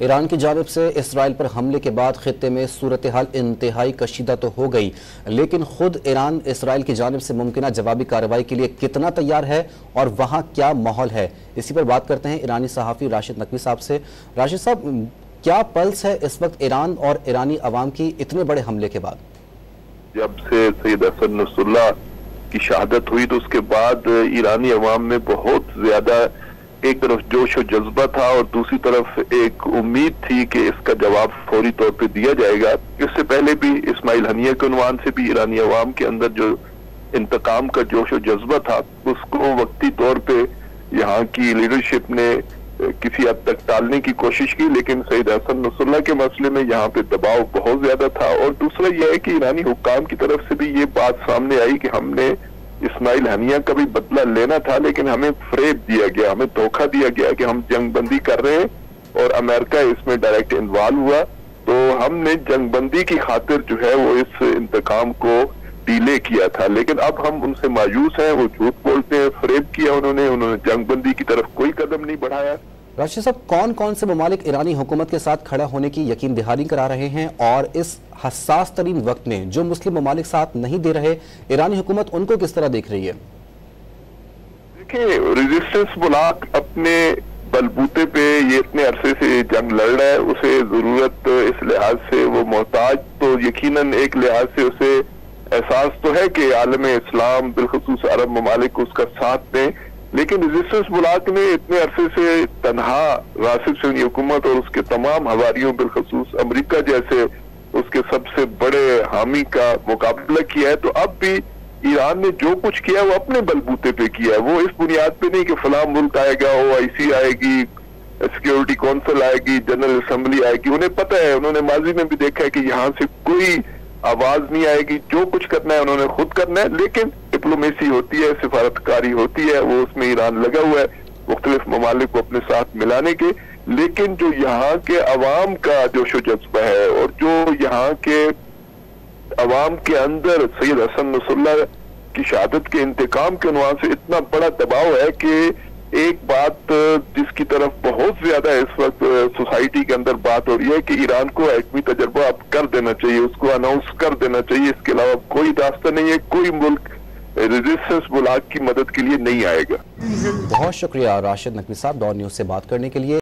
Iran की जानिब से इसराइल पर हमले के बाद खित्ते में सूरत हाल इंतहाई कशीदा तो हो गई, लेकिन खुद ईरान इसराइल की जानिब से मुमकिन जवाबी कार्रवाई के लिए कितना तैयार है और वहाँ क्या माहौल है, इसी पर बात करते हैं ईरानी सहाफ़ी राशिद नकवी साहब से। राशिद साहब, क्या पल्स है इस वक्त ईरान और ईरानी अवाम की इतने बड़े हमले के बाद? जब से सैयद हसन नसरुल्लाह की शहादत हुई तो उसके बाद ईरानी अवाम में बहुत ज्यादा एक तरफ जोश और जज्बा था और दूसरी तरफ एक उम्मीद थी कि इसका जवाब फौरी तौर पे दिया जाएगा। इससे पहले भी इस्माइल हनिया के उन्वान से भी ईरानी अवाम के अंदर जो इंतकाम का जोश और जज्बा था उसको वक्ती तौर पे यहाँ की लीडरशिप ने किसी हद तक टालने की कोशिश की, लेकिन सैयद हसन नसरुल्लाह के मसले में यहाँ पे दबाव बहुत ज्यादा था। और दूसरा यह है कि ईरानी हुक्काम की तरफ से भी ये बात सामने आई कि हमने इस्माइल हनिया का भी बदला लेना था, लेकिन हमें फ्रेब दिया गया, हमें धोखा दिया गया कि हम जंगबंदी कर रहे हैं और अमेरिका इसमें डायरेक्ट इन्वॉल्व हुआ, तो हमने जंगबंदी की खातिर जो है वो इस इंतकाम को डिले किया था। लेकिन अब हम उनसे मायूस हैं, वो झूठ बोलते हैं, फ्रेब किया उन्होंने जंगबंदी की तरफ कोई कदम नहीं बढ़ाया। राशिद साहब, कौन कौन से ममालिक ईरानी हुकूमत के साथ खड़ा होने की यकीन दहानी करा रहे हैं और इस हसास तरीन वक्त में जो मुस्लिम ममालिक साथ नहीं दे रहे, ईरानी हुकूमत उनको किस तरह देख रही है? देखिए, रेजिस्टेंस ब्लॉक अपने बलबूते पे ये इतने अरसे से जंग लड़ रहा है, उसे जरूरत इस लिहाज से वो मोहताज तो यकीनन एक लिहाज से उसे एहसास तो है कि आलम इस्लाम बिलखसूस अरब ममालिक उसका साथ दें, लेकिन रेजिस्टेंस ब्लॉक ने इतने अरसे से तनहा राशिद सुन्नी हुकूमत और उसके तमाम हवारियों बिलखसूस अमेरिका जैसे उसके सबसे बड़े हामी का मुकाबला किया है। तो अब भी ईरान ने जो कुछ किया वो अपने बलबूते पे किया है, वो इस बुनियाद पे नहीं कि फलां मुल्क आएगा, OIC आएगी, सिक्योरिटी काउंसिल आएगी, जनरल असेंबली आएगी। उन्हें पता है, उन्होंने माजी में भी देखा है कि यहाँ से कोई आवाज नहीं आएगी, जो कुछ करना है उन्होंने खुद करना है। लेकिन डिप्लोमेसी होती है, सिफारतकारी होती है, वो उसमें ईरान लगा हुआ है मुख्तलिफ ममालिक को अपने साथ मिलाने के। लेकिन जो यहाँ के अवाम का जोश व जज्बा है और जो यहाँ के अवाम के अंदर सैयद हसन नसरुल्लाह की शहादत के इंतकाम के उन्वान से इतना बड़ा दबाव है कि एक बात जिसकी तरफ बहुत ज्यादा इस वक्त सोसाइटी के अंदर बात हो रही है कि ईरान को एटमी तजर्बा अब कर देना चाहिए, उसको अनाउंस कर देना चाहिए। इसके अलावा कोई रास्ता नहीं है, कोई मुल्क रेजिस्टेंस ब्लॉक की मदद के लिए नहीं आएगा। बहुत शुक्रिया राशिद नकवी साहब, डॉन न्यूज से बात करने के लिए।